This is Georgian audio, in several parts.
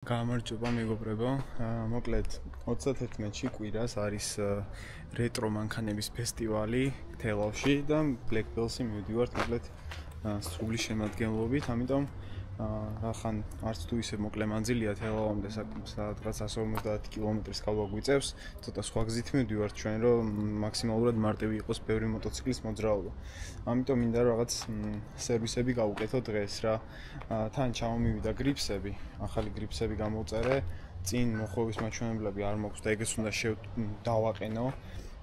გამარჯობა მეგობრებო, მოკლედ 31-ში კვირას არის რეტრო მანქანების ფესტივალი თელავში და Black Bells-ი მივდივართ მოკლედ სრული შემადგენლობით, ამიტომ ახან არც თუ ისე მოკლე მანძილია თელავამდე სადღაც 150 კილომეტრის კალვა გვიწევს, ცოტა სხვა გზით მივდივართ ჩვენ, რომ მაქსიმალურად მარტივი იყოს ბევრი მოტოციკლის მოძრაობა. ამიტომ მინდა რაღაც სერვისები გავუკეთო დღეს რა. თან ჩამომივიდა გრიფსები, ახალი გრიფსები გამოვწერე, წინ მოხვევის მაჩვენებლები არ მაქვს და ეგეც უნდა დავაყენო.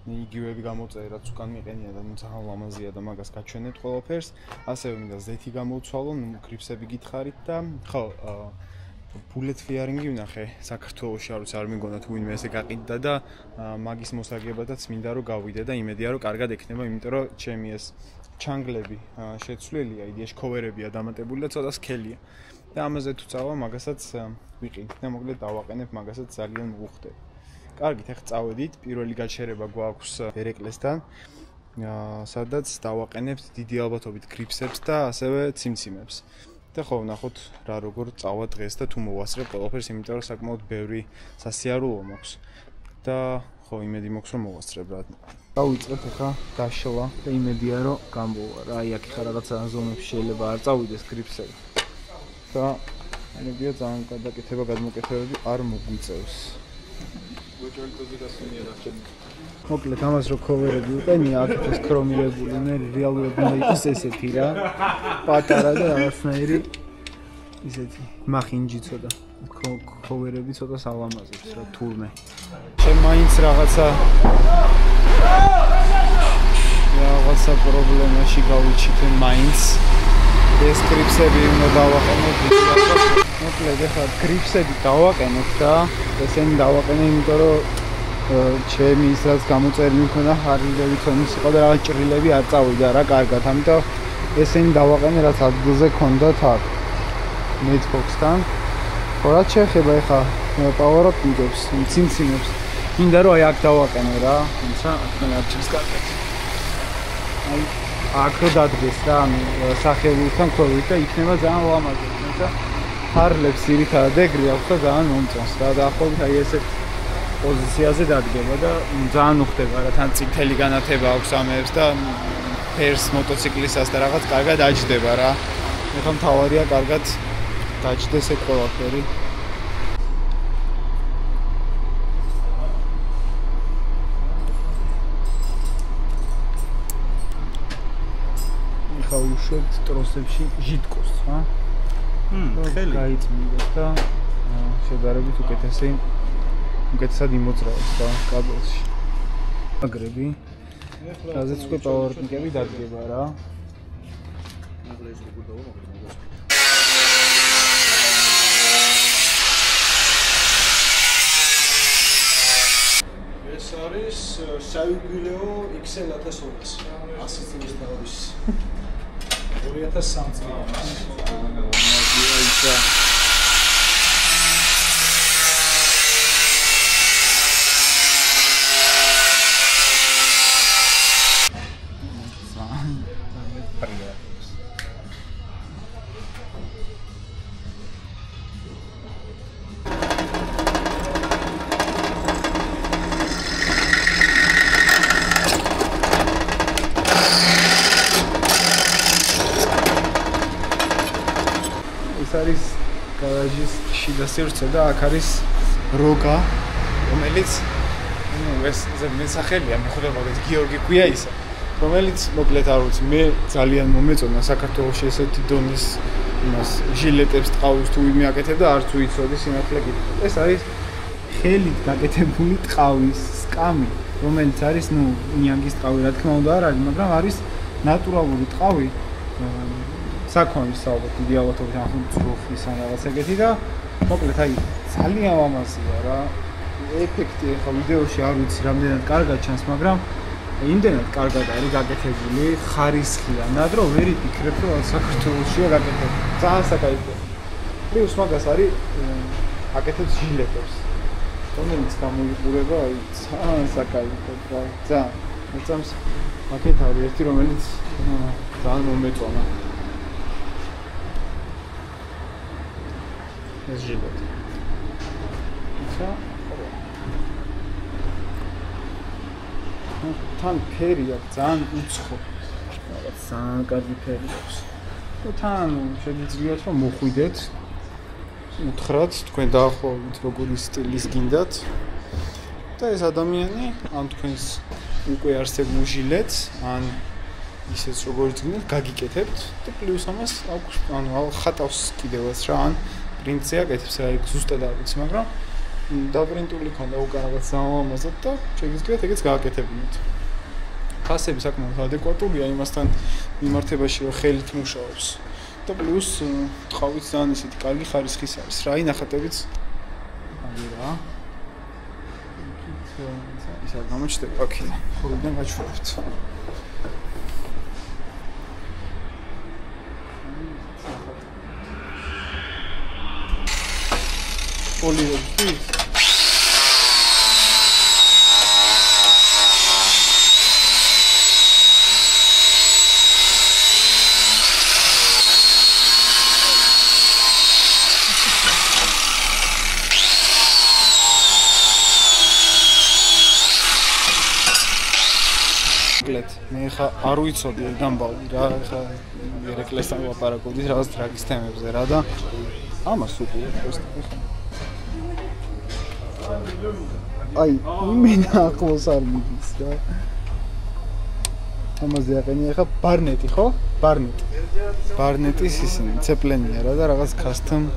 იგივეები გამოვწერე, რაც უკან მიყენია და თუმცა ლამაზია და მაგას გაჩვენეთ ყველაფერს. ასევე მინდა ზეთი გამოვცვალო, გრიფსები გითხარით და ხო, bullet flaring-ი ვნახე საქართველოში, არ ვიცი, არ მიგონა თუ ვინმე ესე გაყიდდა და მაგის მოსაგებადაც მინდა რომ გავიდე და იმედია რომ კარგად ექნება, იმიტომ რომ ჩემი ეს ჩანგლები შეცვლილია, იდეაში ქოვერებია დამატებული და ცოტა სქელია. და ამაზე თუ წავა, მაგასაც ვიყიდით და მოკლედ დავაყენებ, მაგასაც ძალიან მოვხდები. კარგით, ახლა წავედით, პირველი გაჩერება გვაქვს ერეკლესთან, სადაც დავაყენებთ დიდი ალბათობით გრიფსებს და ასევე ციმციმებს. და ხო, ვნახოთ რა როგორ წავა დღეს და თუ მოვასწრებ ყველაფერს, იმიტომ რომ საკმაოდ ბევრი სასიარულო მაქვს. და ხო, იმედი მაქვს რომ მოვასწრებ რა. დავიწყეთ ახლა დაშლა და იმედია რომ გამოვა რა. აი აქ ხა რაღაცა ზონებში შეიძლება არ წავიდეს გრიფსები. და იმედია ძალიან გადაკეთება გადმოკეთებები არ მოგვიწევს. მოკლედ ამას რო ქოვერები უყენია, აქ ეს ქრომირებული, მე რეალურად უნდა იყოს ესეთი რა. პატარა და რაღაცნაირი ისეთი მახინჯი ცოტა. ქოვერები ცოტა სალამაზებს რა თურმე. ჩემ მაინც რაღაცა პრობლემაში გავიჩიტე მაინც. ეს გრიფსები უნდა დავაყენოთ. მოკლედ ახლა გრიფსები დავაყენოთ და ესენი დავაყენე, იმიტომ რომ ჩემი ის რაც გამოწერილი მქონდა ჰარლი დევიდსონის იყო და რაღაც ჭრილები არ წავიდა რა კარგად, ამიტომ ესენი დავაყენე რაც ადგილზე ქონდათ აქ Netbox-თან. ხო, რაც შეეხება ახლა პაუერაპინგებს, ციმციმებს, მინდა რომ აი აქ დავაყენე რა, თუმცა აქ არ ჩანს კარგად. აი აქ რო დადგეს რა, სახელთან ქვევით და იქნება ძალიან ლამაზი, თუმცა ჰარლებს ძირითადად ეგრე აქვს და ძალიან მომწონს რა. დაახლოებით აი ესეთ პოზიციაზე დადგება და ძალიან უხდება რა, თან წითელი განათება აქვს ამებს და ფერს მოტოციკლისას და რაღაც კარგად აჯდება რა. ეხლა მთავარია კარგად დაჯდეს ეს ყველაფერი. ეხლა უშვებთ ტროსებში ჟიტკოს რა. ხელი გაიწმინდეს და შედარებით უკეთესად იმოძრაოს და კაბელში. აგრები. რაზეც უკვე პაუერპინგები დადგება რა. ეს არის საიუბილეო XL 1200. 100 წლის თავის. 2003 წელს. ეს არის გარაჟის შიდა სივრცე და აქ არის როგა, რომელიც ეს მესახელია, მე ხდება მაგას გიორგი ქვია ისა, რომელიც მოკლედ არ ვიცი, მე ძალიან მომეწონა საქართველოში ესეთი დონის იმას ჟილეტებს ტყავის თუ ვინმე აკეთებდა, არც უიცოდი სინათლე კიდე. ეს არის ხელით გაკეთებული ტყავის სკამი, რომელიც არის, ნიანგის ტყავი რა თქმა უნდა არ არის, მაგრამ არის ნატურალური ტყავი. საქონლის ალბათ დიდი ალბათობით ახლა ძროხის ან რაღაც ეგეთი და მოკლედ აი ძალიან ლამაზია რა. ეფექტი ახლა ვიდეოში არ ვიცი რამდენად კარგად ჩანს, მაგრამ იმდენად კარგად არის გაკეთებული, ხარისხიანად, რომ ვერ იფიქრებ რომ საქართველოშია გაკეთებული. ძალიან საკაიფოა. პლუს მაგას არის აკეთებს ჟილეტებს, რომელიც გამოიყურება აი ძალიან საკაიფოდ რა. ძალიან მოწამს აქეთ არის ერთი რომელიც ძალიან მომეწონა. ეს ჟილეტი. ისა. თან ფერი აქვს ძალიან უცხო. რაღაც ძალიან კარგი ფერი აქვს. თან შეგიძლიათ რომ მოხვიდეთ. უთხრათ თქვენ დაახლოებით როგორი სტილის გინდათ. და ეს ადამიანი ან თქვენს უკვე არსებულ ჟილეტს ან ისეც როგორც გინდათ გაგიკეთებთ და პლუს ამას აქვს ხატავს კიდევაც რა ან პრინტზე აკეთებს რა იქ ზუსტად არ ვიცი მაგრამ დაპრინტული ქონდა უკან რაღაც სამომაზად და შეგიძლიათ ეგეც გააკეთებინოთ. ფასები საკმაოდ ადეკვატურია იმასთან მიმართებაში რომ ხელით მუშაობს და პლუს ტყავით ძალიან ისეთი კარგი ხარისხის არის რა ინახატებიც აი რა ისა გამოჩნდება აქედან ხოლმე გაჩვენებთ პოლირებთ მე ხა არ ვიცოდი დამბავი რა ხა ერეკლესთან ვაპარაკობდი რაღაც დრაგის თემებზე რა და ამას უყურებ ხო აი მე ახლოს არ მიდის რა ამაზე აყენია ხა ბარნეტი ხო ბარნეტის ისინი ცეპლენია რა და რაღაც custom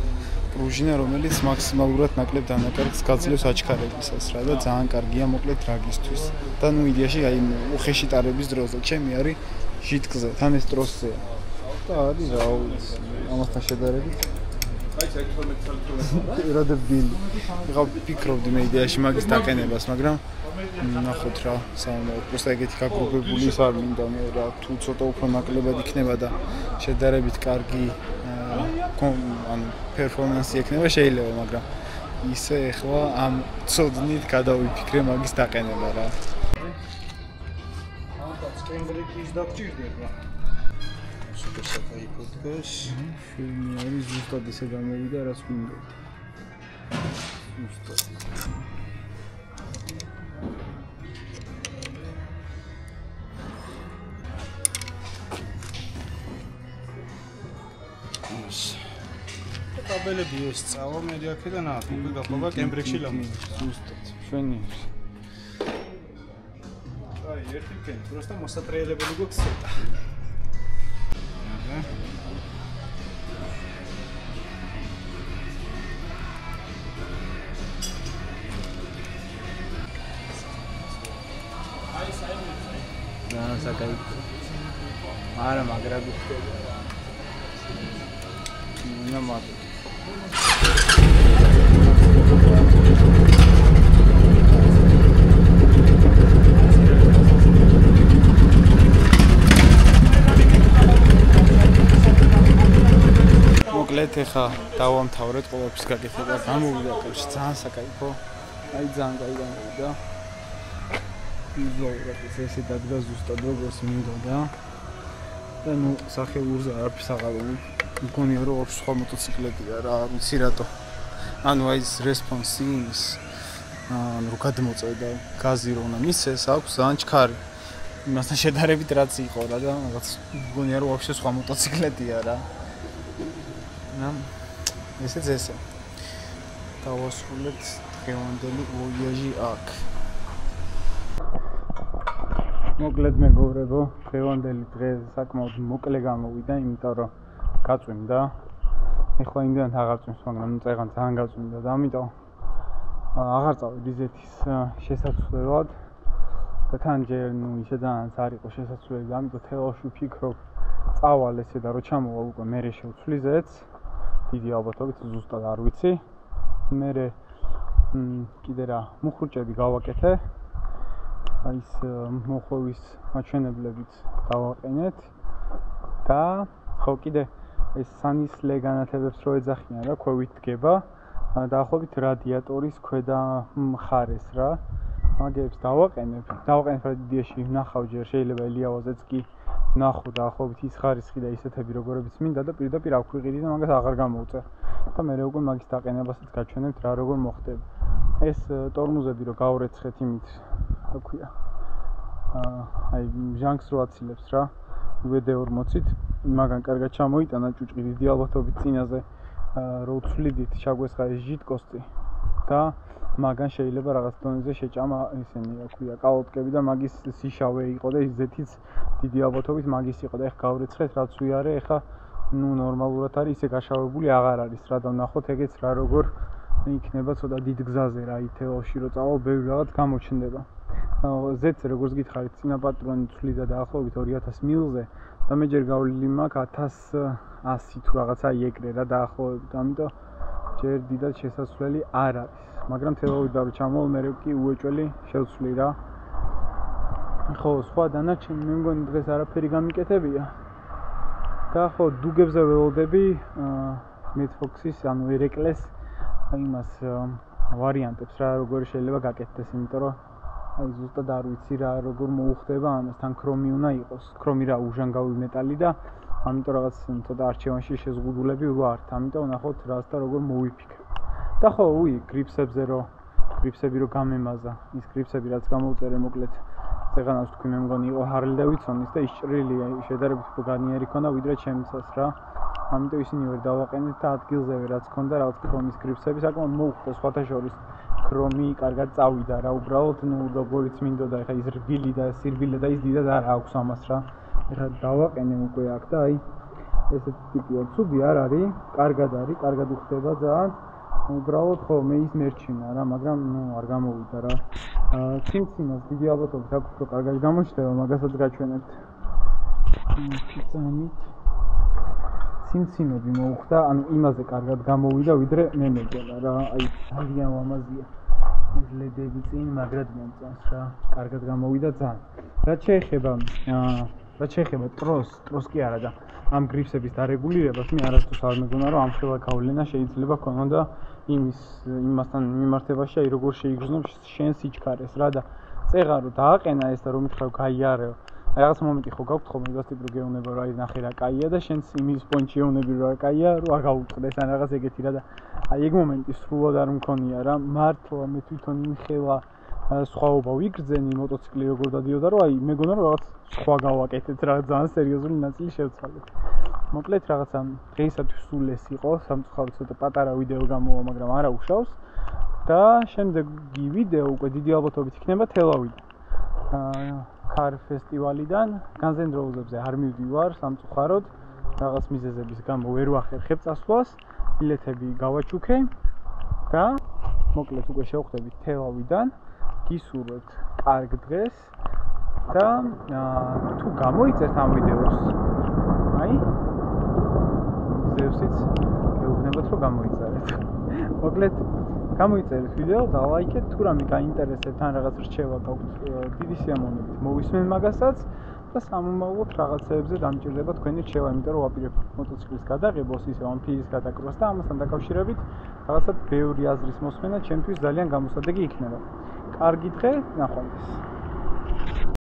პრუჟინა რომელიც მაქსიმალურად ნაკლებ დანაკარგს გაძლევს აჩქარებისას რა და ძალიან კარგია მოკლედ დრაგისთვის და ნუ იდეაში აი უხეში ტარების დროზე ჩემი არის ჟიტკზე თან ეს ტროსზე და არის რა ვიცი ამასთან შედარებით რადაბილი ეხლა ვფიქრობდი მე იდეაში მაგის დაყენებას მაგრამ ნახოთ რა საუნდად просто ეგეთი გაგრუპებული ის არ მინდა მე რა თუ ცოტა უფრო ნაკლებად იქნება და შედარებით კარგი ანუ პერფორმანსი ექნება შეიძლება მაგრამ ისე ეხლა ამ ცოდნით გადავიფიქრე მაგის დაყენება რა კემბრიკის დაგჭირდება სუპერ საკაიფო დგას ფილმი არის ზუსტად ისე გამოვიდა რაც მინდა ზუსტად კაბელები ეს წავა მე აქედან უკვე გაყობა კემბრიგში ლამაზად ზუსტად შვენი აი ერთი კენ просто მოსატრიელებელი გვაქვს ცოტა აჰა აი საერთოდ და საკაიფო არა მაგრაბი ნამატო მოკლედ ეხა დავამთავრეთ ყოველთვის გაკეთება გამოვიდა კავშირი ძალიან საკაიფო აი ძალიან კაი გამოვიდა ვიზუალურად ესე დადგა ზუსტად როგორც მინდოდა და ნუ სახელურზე არაფერს აღარ მგონია რომ სხვა მოტოციკლეტია რა არ ვიცი რატო ანუ აი ეს რესპონსი ის ანუ გადმოწევდა გაზი რომ მისცეს აქვს ძალიან ჩქარი იმასთან შედარებით რაც იყო რა და რაღაც მგონია რომ ვაფშე სხვა მოტოციკლეტია რა ესეც ესე დავასრულეთ დღევანდელი ვოიაჟი აქ მოკლედ მეგობრებო დღევანდელი დღე საკმაოდ მოკლე გამოვიდა იმიტომ რომ გაწვიმდა ეხლა იმდან აღარ წვიმს მაგრამ წეგან ძალიან გაწვიმდა და ამიტომ აღარ წავედი ზეთის შესაძლებლად და თან ჯერ ნუ ისე ძალიან არ იყო შესაძლებელი ამიტომ თელავში ვფიქრობ წავალ ესე და რო ჩამოვალ უკვე მერე შევცვლი ზეთს დიდი ალბათობით ზუსტად არ ვიცი მერე კიდე რა მუხურჭები გავაკეთე აი ეს მოხოვის მაჩვენებლებით დავაყენეთ და ხო კიდე ეს სანისლე განათებებს რო ეძახიან რა ქვევით დგება დაახლოებით რადიატორის ქვედა მხარეს რა მაგებს დავაყენებ რადიაში ნახავ ჯერ შეიძლება ელიავაზეც კი ნახო დაახლოებით ის ხარისხი და ისეთები როგორებიც მინდა და პირდაპირ აქვიღიდი და მაგას აღარ გამოვწერ და მე უკვე მაგის დაყენებასაც გაჩვენებთ რა როგორ მოხდება ეს ტორმუზები რო გავურეცხეთ იმით, რა ქვია. აი ჟანგს რო აცილებს რა. VD40-ით მაგან კარგად ჩამოიტანა ჭუჭყი დიდი ალბათობით წინაზე რო ვცვლიდით ჩაგვესხა ეს ჟიტკოსტი და მაგან შეიძლება რაღაც დონეზე შეჭამა ისინი, რა ქვია, კალოტკები და მაგის სიშავე იყო და ის ზეთიც დიდი ალბათობით მაგის იყო და ეხა გავურეცხეთ რაც უიარე, ეხა ნუ ნორმალურად არის, ისე გაშავებული აღარ არის რა და ვნახოთ ეგეც რა როგორ იქნება ცოტა დიდ გზაზე რა ითელში რო წავალ ბევრი რაღაც გამოჩნდება. ზეთს როგორც გითხარით, წინა პატრონი ცვლიდა დაახლოებით 2000 მილზე და მე ჯერ გავლილი მაქვს 1100 თუ რაღაცა იეკრე რა დაახლოებით, ამიტომ ჯერ დიდად შესასვლელი არ არის. მაგრამ თელავით და რო ჩამოვალ მე კი უეჭველი შევცვლი რა. ხო, სხვა დანარჩენი მე მგონი დღეს არაფერი გამიკეთებია. და ხო, დუგებზე ველოდები Metfox-ის, ანუ ერეკლეს იმას ვარიანტებს რა როგორ შეიძლება გაკეთდეს, იმიტომ რომ აი ზუსტად არ ვიცი რა როგორ მოუხდება ამასთან ქრომი უნდა იყოს. ქრომი რა უჟანგავი მეტალი და ამიტომ რაღაც ცოტა არჩევანში შეზღუდულები ვართ. ამიტომ ვნახოთ რას და როგორ მოვიფიქრებ. და ხო, გრიფსები რო გამემაზა, ის გრიფსები რაც გამოვწერე მოკლედ წეღანას თქვი მე მგონი იყო Harley Davidson-ის და ის ჭრილი შედარებით უფრო განიერი ქონდა ვიდრე ჩემიცას რა. ამიტომ ისინი ვერ დავაყენეთ და ადგილზევე რაც ქონდა რაღაც ქრომის გრიფსები საკმაოდ მოუხდა სხვათა შორის ქრომი კარგად წავიდა რა უბრალოდ ნუ როგორიც მინდოდა ეხა ის რბილი და სირბილე და ის დიდად არ აქვს ამას რა. ეხა დავაყენე უკვე აქ და აი ესეთი ტიპია ცუდი არ არის, კარგად უხდება ძალიან. უბრალოდ ხო მე ის მერჩინა რა, მაგრამ ნუ არ გამოვიდა რა. ცინცინას დიდი ალბათობით აქვს რომ კარგად გამოჩნდება, მაგასაც გაჩვენებთ. ცინცინები მოუხდა, ანუ იმაზე კარგად გამოვიდა ვიდრე მე მეგონა რა, აი ძალიან ლამაზია. ეს ლედები წინ მაგრად მომწონს რა, კარგად გამოვიდა ძალიან. რაც შეეხება ტროს კი არა და ამ გრიფსების დარეგულირებას მე არასდროს არ მეგონა რომ ამ ხელა გავლენა შეიძლება ქონოდა იმასთან მიმართებაში, აი როგორ შეიგრძნო შენ სიჩქარეს რა და წეღა რო დააყენა ეს და რომ მითხრა გაიარეო. აი რაღაც მომენტი ხო გაქვთ ხოლმე ზუსტად რო გეუბნება რომ აი ნახე რა კაია და შენც იმის პონჩი ეუბნები რომ რა კაია, რომ არ გაუწყდეს ან რაღაც ეგეთი რა და აი ეგ მომენტი სრულად არ მქონია რა. მართლა მე თვითონ იმ ხელა სხვაობა ვიგრძენი მოტოციკლი როგორ დადიოდა რომ აი მეგონა რომ რაღაც სხვა გავაკეთეთ რაღაც ძალიან სერიოზული ნაწილი შევცვალეთ. მოკლედ რაღაცა დღეისათვის სულ ეს იყო, სამწუხაროდ ცოტა პატარა ვიდეო გამოვა, მაგრამ არა უშავს და შემდეგი ვიდეო უკვე დიდი ალბათობით იქნება თელავიდან. Car ფესტივალიდან განზენდროუზებზე არ მივდივარ სამწუხაროდ, რაღაც მიზეზების გამო ვერ ვახერხებ წასვლას, ბილეთები გავაჩუქე და მოკლედ უკვე შევხვდებით თელავიდან. გისურვებთ კარგ დღეს და თუ გამოიწერთ ამ ვიდეოს აი ზევსიც გეუბნებათ რომ გამოიწერეთ. მოკლედ გამოიწერეთ ვიდეო და ლაიქეთ, თუ რამე გაინტერესებთ ან რაღაც რჩევა გაქვთ დიდი სიამოვნებით მოვისმენ მაგასაც და სამომავლოდ რაღაცეებზე დამჭირდება თქვენი რჩევა, იმიტომ რომ ვაპირებ მოტოციკლის გადაღებოს, ისე ამ ფილის გადაკრებას და ამასთან დაკავშირებით რაღაცა ბევრი აზრის მოსმენა ჩემთვის ძალიან გამოსადეგი იქნება. კარგი დღე, ნახვამდის.